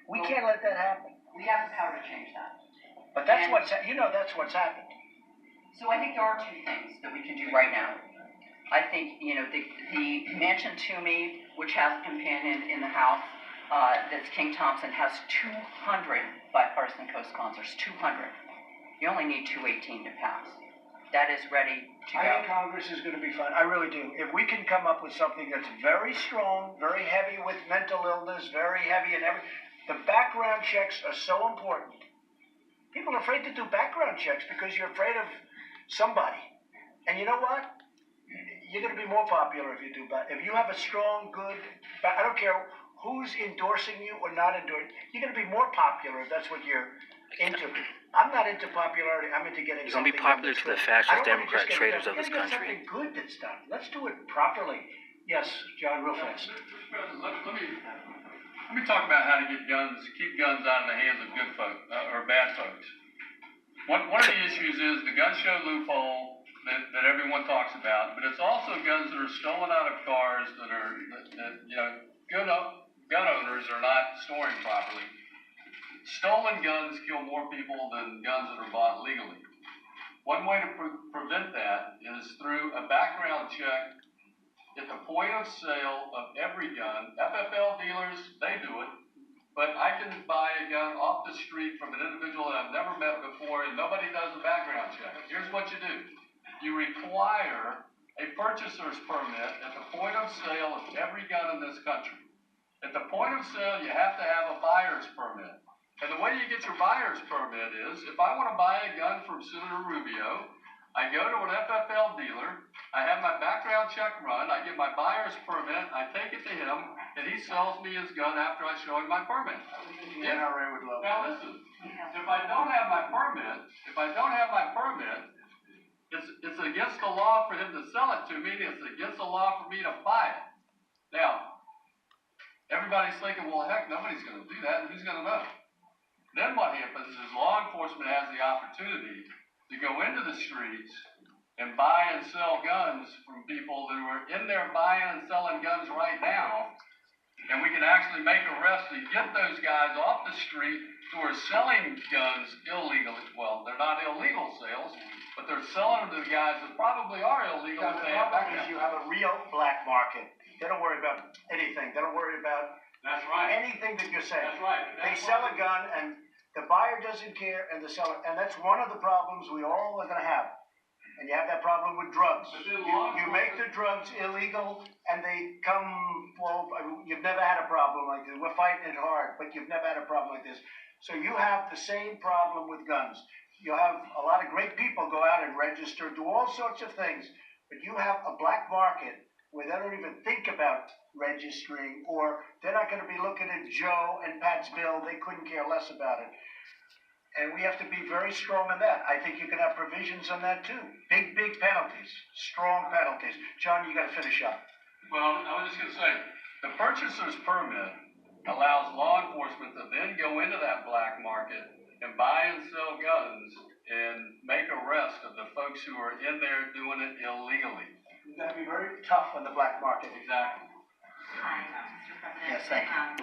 We can't let that happen. We have the power to change that. But that's what's happened. So I think there are two things that we can do right now. I think, the Mansion to Me, which has a companion in the House, that's King Thompson, has 200 bipartisan co-sponsors, 200. You only need 218 to pass. That is ready to go. I think Congress is going to be fine. I really do. If we can come up with something that's very strong, very heavy with mental illness, very heavy in the background checks are so important. People are afraid to do background checks because you're afraid of somebody. And you know what? You're going to be more popular if you do that. If you have a strong, good, I don't care who's endorsing you or not endorsing, you're going to be more popular if that's what you're into. I'm not into popularity. I'm into getting You're going to be popular to the fascist Democrat traitors of this country. Something good that's done. Let's do it properly. Yes, John, real fast. Mr. President, let me talk about how to keep guns out of the hands of good folk or bad folks. One of the issues is the gun show loophole that everyone talks about, but it's also guns that are stolen out of cars that gun owners are not storing properly. Stolen guns kill more people than guns that are bought legally. One way to prevent that is through a background check at the point of sale of every gun. FFL dealers, they do it, but I can buy a gun off the street from an individual that I've never met before, and nobody does a background check. Here's what you do. You require a purchaser's permit at the point of sale of every gun in this country. At the point of sale, you have to have a buyer's permit. And the way you get your buyer's permit is, if I want to buy a gun from Senator Rubio, I go to an FFL dealer, I have my background check run, I get my buyer's permit, I take it to him, and he sells me his gun after I show him my permit. The NRA would love Now listen, if I don't have my permit, it's against the law for him to sell it to me, it's against the law for me to buy it. Now, everybody's thinking, well, heck, nobody's going to do that, and who's going to know? Then what happens is law enforcement has the opportunity to go into the streets and buy and sell guns from people who are in there buying and selling guns right now, and we can actually make arrests to get those guys off the street who are selling guns illegally. Well, they're not illegal sales, but they're selling them to the guys that probably are illegal. The problem is you have a real black market. They don't worry about anything. They don't worry about anything that you're saying. That's right. They sell a gun, and the buyer doesn't care, and the seller, and that's one of the problems we all are going to have. And you have that problem with drugs. You make the drugs illegal, and they come. Well, you've never had a problem like this. We're fighting it hard, but you've never had a problem like this. So you have the same problem with guns. You have a lot of great people go out and register, do all sorts of things, but you have a black market where they don't even think about registering, or they're not going to be looking at Joe and Pat's bill. They couldn't care less about it. And we have to be very strong on that. I think you can have provisions on that too. Big penalties, strong penalties. John, you got to finish up. Well, I was just going to say, the purchaser's permit allows law enforcement to then go into that black market and buy and sell guns and make arrests of the folks who are in there doing it illegally. You've got to be very tough on the black market. Exactly. Hi, Mr. President. Yes, thank you.